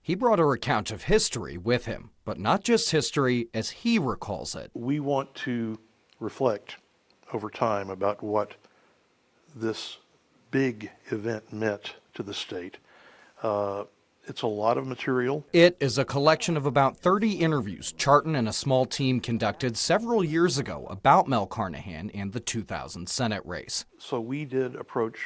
He brought a recount of history with him, but not just history as he recalls it. We want to reflect over time about what this big event meant to the state. It's a lot of material. It is a collection of about 30 interviews Charton and a small team conducted several years ago about Mel Carnahan and the 2000 Senate race. So we did approach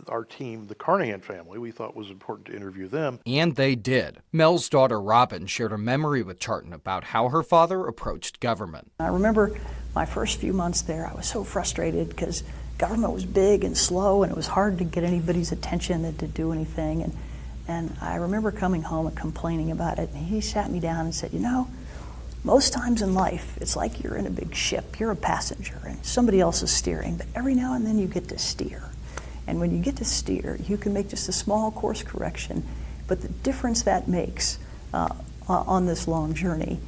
our team, the Carnahan family. We thought it was important to interview them. And they did. Mel's daughter Robin shared a memory with Charton about how her father approached government. I remember my first few months there, I was so frustrated because government was big and slow and it was hard to get anybody's attention and to do anything. And I remember coming home and complaining about it, and he sat me down and said, you know, most times in life, it's like you're in a big ship, you're a passenger, and somebody else is steering, but every now and then you get to steer. And when you get to steer, you can make just a small course correction, but the difference that makes on this long journey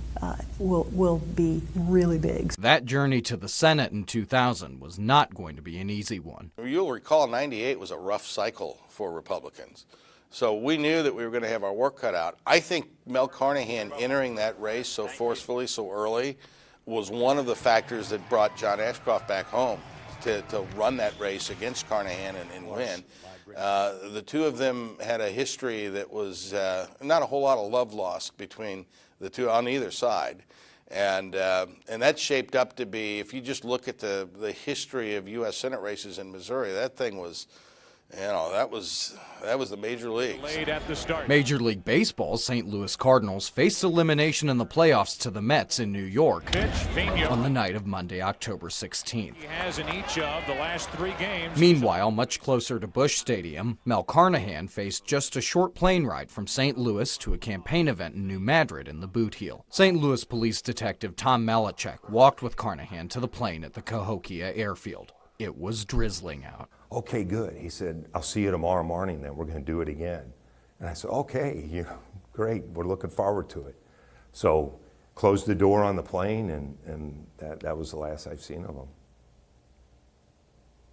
will be really big. That journey to the Senate in 2000 was not going to be an easy one. You'll recall 98 was a rough cycle for Republicans. So we knew that we were going to have our work cut out. I think Mel Carnahan entering that race so forcefully, so early, was one of the factors that brought John Ashcroft back home to run that race against Carnahan and win. The two of them had a history that was not a whole lot of love lost between the two on either side. And that shaped up to be, if you just look at the history of U.S. Senate races in Missouri, that thing was, you know, that was the major leagues. Major League Baseball's St. Louis Cardinals faced elimination in the playoffs to the Mets in New York on the night of Monday, October 16th. He has in each of the last 3 games. Meanwhile, much closer to Busch Stadium, Mel Carnahan faced just a short plane ride from St. Louis to a campaign event in New Madrid in the Boot Heel. St. Louis Police Detective Tom Malachek walked with Carnahan to the plane at the Cahokia Airfield. It was drizzling out. Okay, good. He said, I'll see you tomorrow morning, then we're going to do it again. And I said, okay, great, we're looking forward to it. So closed the door on the plane, and that was the last I've seen of him.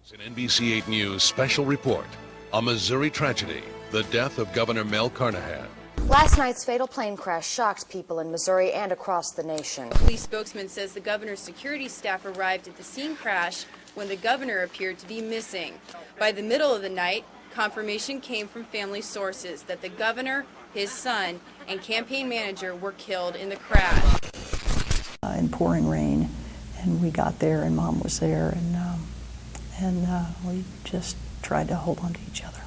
It's an NBC 8 News special report, a Missouri tragedy, the death of Governor Mel Carnahan. Last night's fatal plane crash shocked people in Missouri and across the nation. A police spokesman says the governor's security staff arrived at the scene crash when the governor appeared to be missing. By the middle of the night, confirmation came from family sources that the governor, his son, and campaign manager were killed in the crash. In pouring rain, and we got there, and Mom was there, and we just tried to hold on to each other.